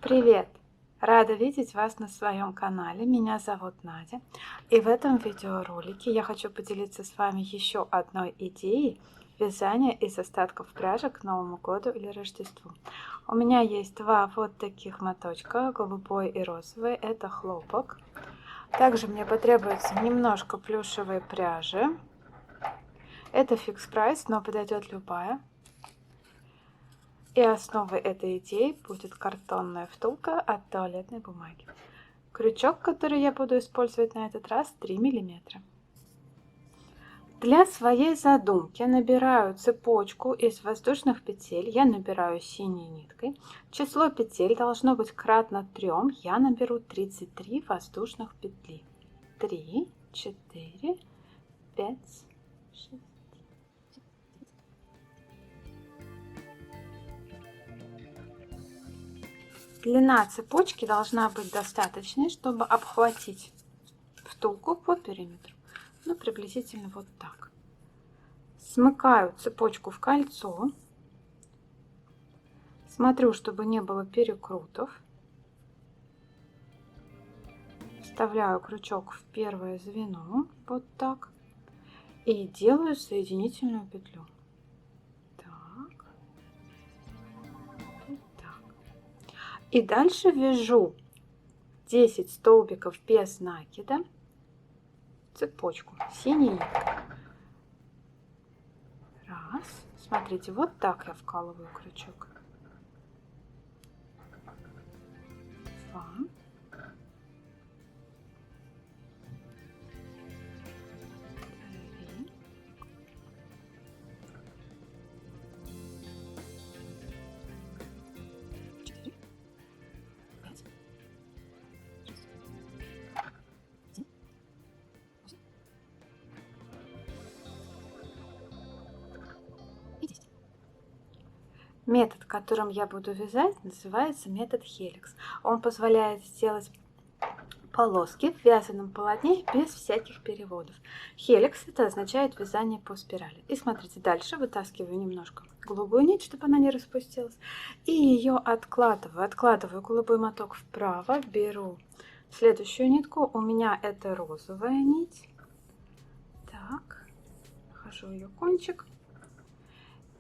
Привет! Рада видеть вас на своем канале. Меня зовут Надя. И в этом видеоролике я хочу поделиться с вами еще одной идеей вязания из остатков пряжи к Новому году или Рождеству. У меня есть два вот таких моточка, голубой и розовый. Это хлопок. Также мне потребуется немножко плюшевой пряжи. Это фикс прайс, но подойдет любая. И основой этой идеи будет картонная втулка от туалетной бумаги. Крючок, который я буду использовать на этот раз, 3 мм. Для своей задумки набираю цепочку из воздушных петель. Я набираю синей ниткой. Число петель должно быть кратно 3. Я наберу 33 воздушных петли. 3, 4, 5, 6. Длина цепочки должна быть достаточной, чтобы обхватить втулку по периметру. Ну, приблизительно вот так. Смыкаю цепочку в кольцо. Смотрю, чтобы не было перекрутов. Вставляю крючок в первое звено, вот так. И делаю соединительную петлю. И дальше вяжу 10 столбиков без накида, цепочку синей ниткой. Раз. Смотрите, вот так я вкалываю крючок. 2. 3. 4. 5. 6. 7. 8. И 10. Метод, которым я буду вязать, называется метод Helix. Он позволяет сделать полоски в вязаном полотне без всяких переводов. Helix — это означает вязание по спирали. И смотрите, дальше вытаскиваю немножко голубую нить, чтобы она не распустилась, и ее откладываю. Откладываю голубой моток вправо, беру следующую нитку. У меня это розовая нить. Так, нахожу ее кончик.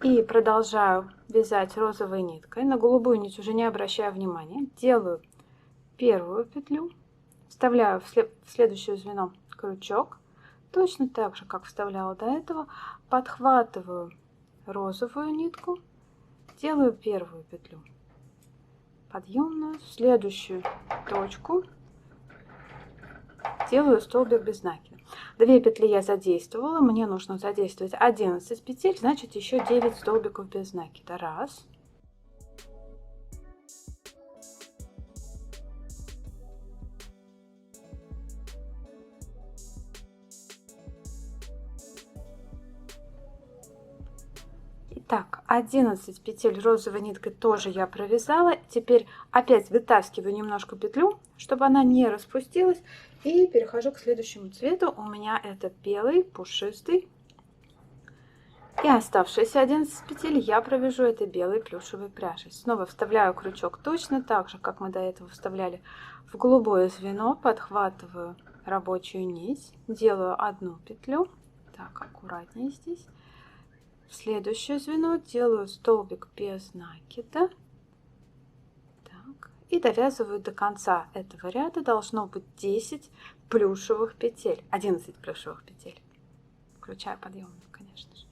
И продолжаю вязать розовой ниткой. На голубую нить уже не обращаю внимания. Делаю первую петлю. Вставляю в следующее звено крючок, точно так же, как вставляла до этого, подхватываю розовую нитку, делаю первую петлю подъемную, в следующую точку делаю столбик без накида. 2 петли я задействовала, мне нужно задействовать 11 петель, значит еще 9 столбиков без накида. Раз. Так, 11 петель розовой ниткой тоже я провязала. Теперь опять вытаскиваю немножко петлю, чтобы она не распустилась. И перехожу к следующему цвету. У меня это белый, пушистый. И оставшиеся 11 петель я провяжу этой белой плюшевой пряжей. Снова вставляю крючок точно так же, как мы до этого вставляли в голубое звено. Подхватываю рабочую нить, делаю одну петлю. Так, аккуратнее здесь. В следующее звено делаю столбик без накида. Так, и довязываю до конца этого ряда. Должно быть 10 плюшевых петель. 11 плюшевых петель. Включая подъемную, конечно же.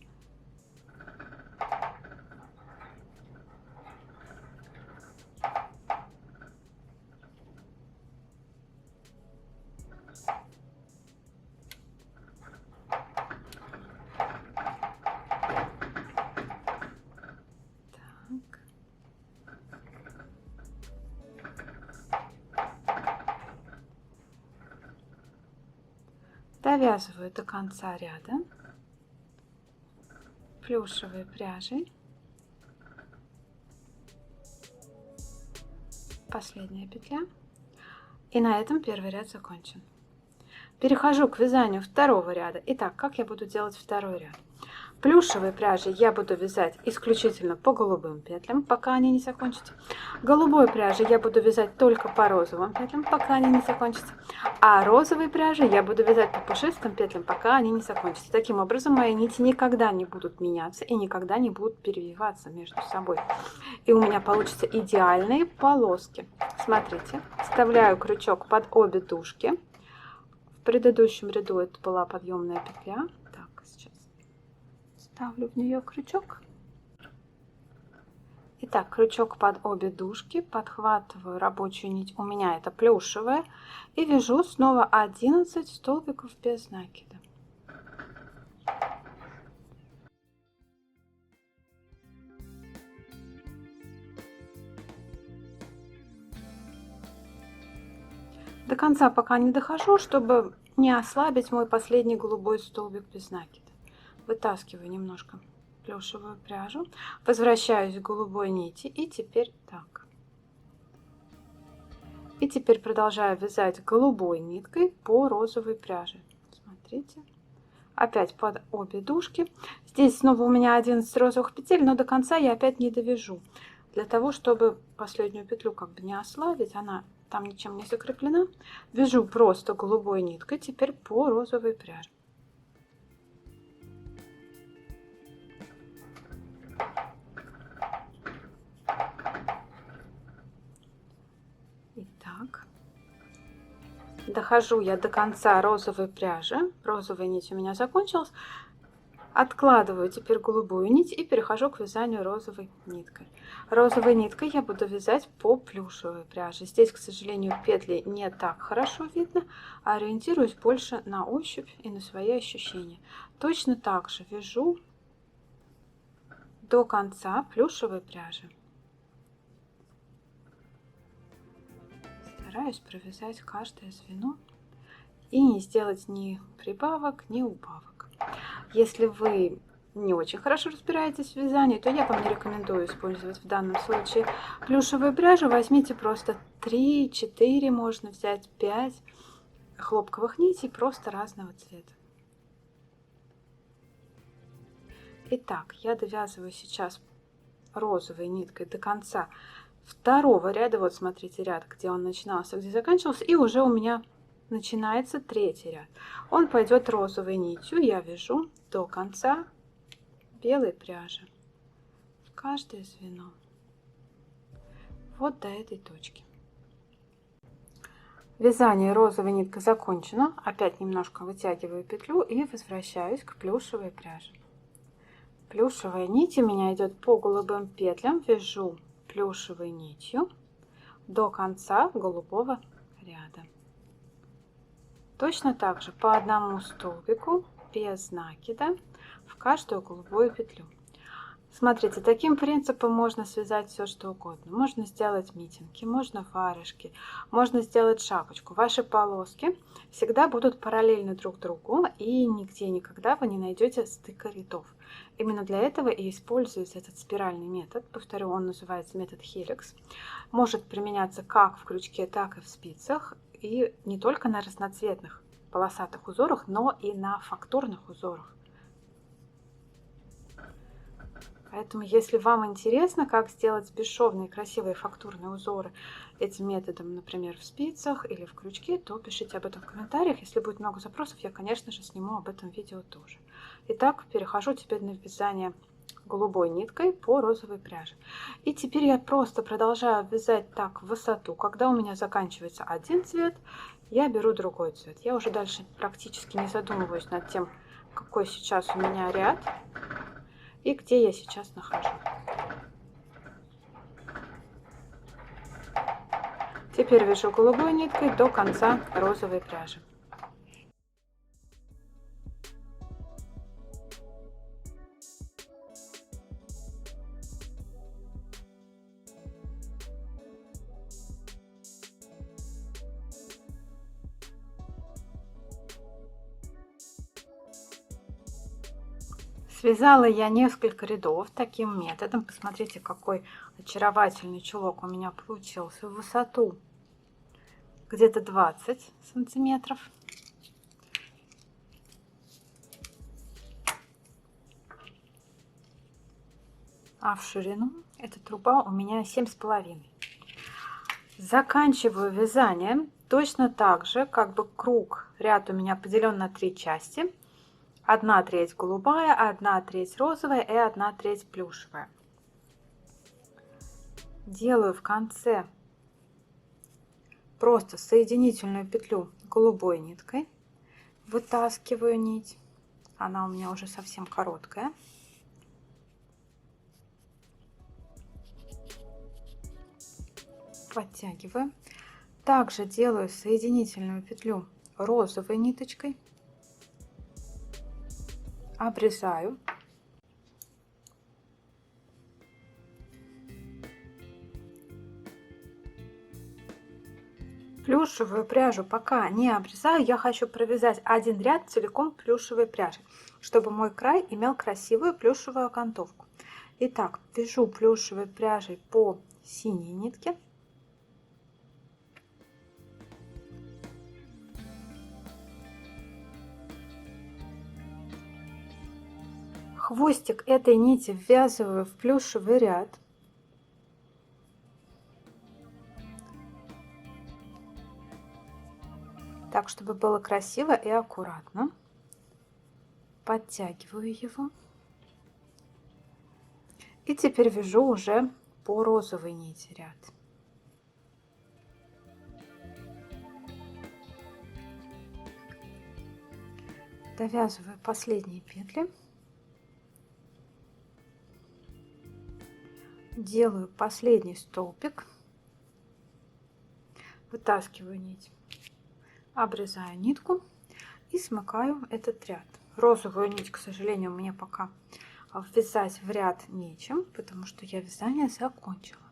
Довязываю до конца ряда плюшевой пряжей. Последняя петля. И на этом первый ряд закончен. Перехожу к вязанию второго ряда. Итак, как я буду делать второй ряд? Плюшевые пряжи я буду вязать исключительно по голубым петлям, пока они не закончатся. Голубой пряжи я буду вязать только по розовым петлям, пока они не закончатся. А розовые пряжи я буду вязать по пушистым петлям, пока они не закончатся. Таким образом, мои нити никогда не будут меняться и никогда не будут перевиваться между собой. И у меня получатся идеальные полоски. Смотрите, вставляю крючок под обе дужки. В предыдущем ряду это была подъемная петля. Так, сейчас ставлю в нее крючок. Итак, крючок под обе дужки, подхватываю рабочую нить, у меня это плюшевая, и вяжу снова 11 столбиков без накида. До конца пока не дохожу, чтобы не ослабить мой последний голубой столбик без накида. Вытаскиваю немножко плюшевую пряжу, возвращаюсь к голубой нити и теперь так. И теперь продолжаю вязать голубой ниткой по розовой пряже. Смотрите. Опять под обе дужки. Здесь снова у меня 11 розовых петель, но до конца я опять не довяжу. Для того, чтобы последнюю петлю как бы не ослабить, она там ничем не закреплена, вяжу просто голубой ниткой теперь по розовой пряже. Итак, дохожу я до конца розовой пряжи, розовая нить у меня закончилась, откладываю теперь голубую нить и перехожу к вязанию розовой ниткой. Розовой ниткой я буду вязать по плюшевой пряже. Здесь, к сожалению, петли не так хорошо видно, а ориентируюсь больше на ощупь и на свои ощущения. Точно так же вяжу до конца плюшевой пряжи. Стараюсь провязать каждое звено и не сделать ни прибавок, ни убавок. Если вы не очень хорошо разбираетесь в вязании, то я вам не рекомендую использовать в данном случае плюшевую пряжу. Возьмите просто 3-4, можно взять 5 хлопковых нитей, просто разного цвета. Итак, я довязываю сейчас розовой ниткой до конца второго ряда. Вот смотрите, ряд, где он начинался, где заканчивался, и уже у меня начинается третий ряд. Он пойдет розовой нитью, я вяжу до конца белой пряжи в каждое звено, вот до этой точки. Вязание розовой ниткой закончено. Опять немножко вытягиваю петлю и возвращаюсь к плюшевой пряже. Плюшевая нить у меня идет по голубым петлям, вяжу плюшевой нитью до конца голубого ряда. Точно так же по одному столбику без накида в каждую голубую петлю. Смотрите, таким принципом можно связать все что угодно. Можно сделать митинги, можно варежки, можно сделать шапочку. Ваши полоски всегда будут параллельны друг другу, и нигде никогда вы не найдете стыка рядов. Именно для этого и используется этот спиральный метод. Повторю, он называется метод Helix. Может применяться как в крючке, так и в спицах, и не только на разноцветных полосатых узорах, но и на фактурных узорах. Поэтому, если вам интересно, как сделать бесшовные красивые фактурные узоры этим методом, например, в спицах или в крючке, то пишите об этом в комментариях. Если будет много запросов, я, конечно же, сниму об этом видео тоже. Итак, перехожу теперь на вязание голубой ниткой по розовой пряже. И теперь я просто продолжаю вязать так в высоту. Когда у меня заканчивается один цвет, я беру другой цвет. Я уже дальше практически не задумываюсь над тем, какой сейчас у меня ряд и где я сейчас нахожусь. Теперь вяжу голубой ниткой до конца розовой пряжи. Связала я несколько рядов таким методом. Посмотрите, какой очаровательный чулок у меня получился в высоту где-то 20 сантиметров. а в ширину эта труба у меня 7,5. Заканчиваю вязание точно так же, как бы круг, ряд у меня поделен на 3 части. 1/3 голубая, 1/3 розовая и 1/3 плюшевая. Делаю в конце просто соединительную петлю голубой ниткой, вытаскиваю нить, она у меня уже совсем короткая. Подтягиваю. Также делаю соединительную петлю розовой ниточкой, обрезаю. Плюшевую пряжу пока не обрезаю, я хочу провязать один ряд целиком плюшевой пряжи, чтобы мой край имел красивую плюшевую окантовку. Итак, вяжу плюшевой пряжей по синей нитке. Хвостик этой нити ввязываю в плюшевый ряд. Так, чтобы было красиво и аккуратно. Подтягиваю его. И теперь вяжу уже по розовой нити ряд. Довязываю последние петли. Делаю последний столбик. Вытаскиваю нить. Обрезаю нитку и смыкаю этот ряд. Розовую нить, к сожалению, мне пока ввязать в ряд нечем, потому что я вязание закончила.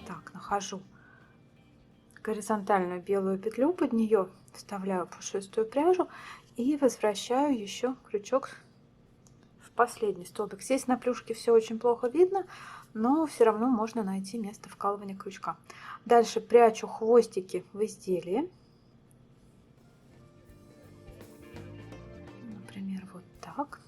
Так, нахожу горизонтальную белую петлю, под нее вставляю пушистую пряжу и возвращаю еще крючок в последний столбик. Здесь на плюшке все очень плохо видно, но все равно можно найти место вкалывания крючка. Дальше прячу хвостики в изделие. Например, вот так.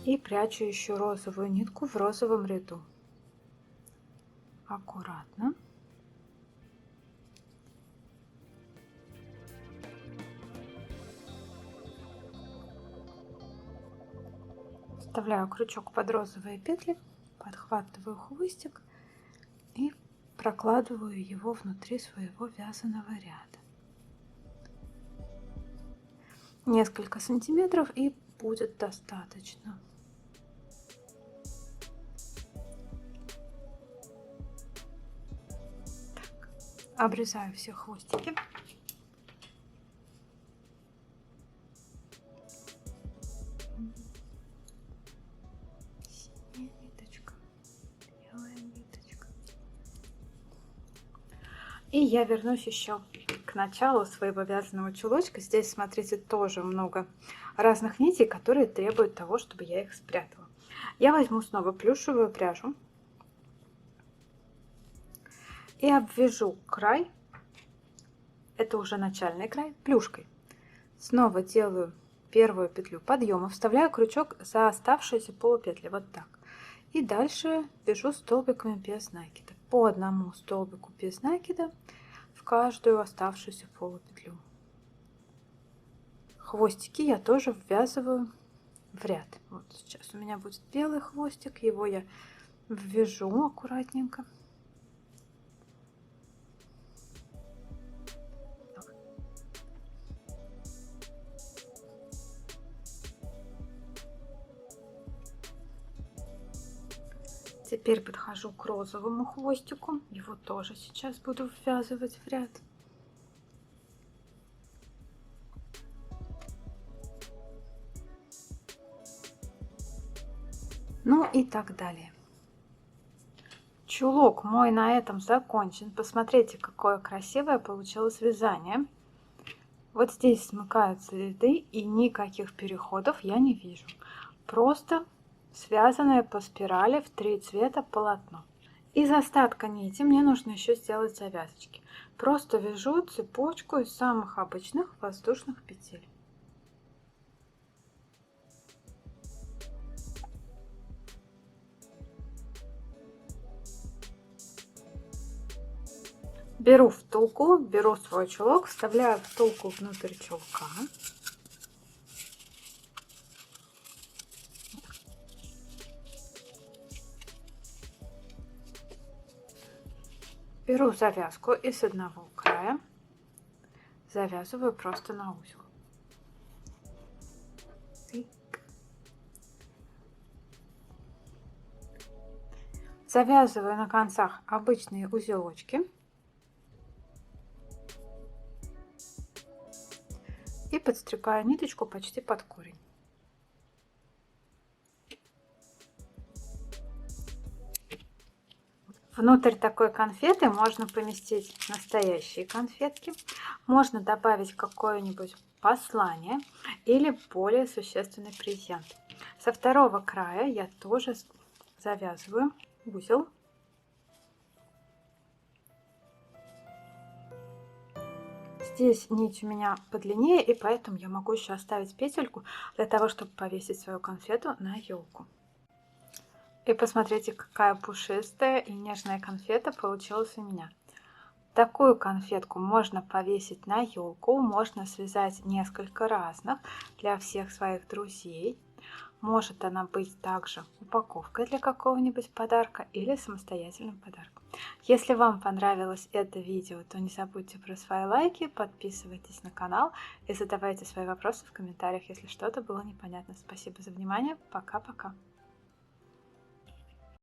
И прячу еще розовую нитку в розовом ряду. Аккуратно. Вставляю крючок под розовые петли, подхватываю хвостик и прокладываю его внутри своего вязаного ряда. Несколько сантиметров и будет достаточно. Так, обрезаю все хвостики. Синяя ниточка, белая ниточка. И я вернусь еще к началу своего вязаного чулочка. Здесь, смотрите, тоже много разных нитей, которые требуют того, чтобы я их спрятала. Я возьму снова плюшевую пряжу и обвяжу край, это уже начальный край, плюшкой. Снова делаю первую петлю подъема, вставляю крючок за оставшиеся полупетли, вот так. И дальше вяжу столбиками без накида. По одному столбику без накида в каждую оставшуюся полупетлю. Хвостики я тоже ввязываю в ряд. Вот сейчас у меня будет белый хвостик, его я ввяжу аккуратненько. Теперь подхожу к розовому хвостику, его тоже сейчас буду ввязывать в ряд. Ну и так далее. Чулок мой на этом закончен. Посмотрите, какое красивое получилось вязание. Вот здесь смыкаются ряды и никаких переходов я не вижу. Просто связанное по спирали в 3 цвета полотно. Из остатка нити мне нужно еще сделать завязочки. Просто вяжу цепочку из самых обычных воздушных петель. Беру втулку, беру свой чулок, вставляю втулку внутрь чулка. Беру завязку и с одного края завязываю просто на узел. Завязываю на концах обычные узелочки и подстригаю ниточку почти под корень. Внутрь такой конфеты можно поместить настоящие конфетки, можно добавить какое-нибудь послание или более существенный презент. Со второго края я тоже завязываю узел. Здесь нить у меня подлиннее, и поэтому я могу еще оставить петельку для того, чтобы повесить свою конфету на елку. И посмотрите, какая пушистая и нежная конфета получилась у меня. Такую конфетку можно повесить на елку, можно связать несколько разных для всех своих друзей. Может она быть также упаковкой для какого-нибудь подарка или самостоятельным подарком. Если вам понравилось это видео, то не забудьте про свои лайки, подписывайтесь на канал и задавайте свои вопросы в комментариях, если что-то было непонятно. Спасибо за внимание. Пока-пока.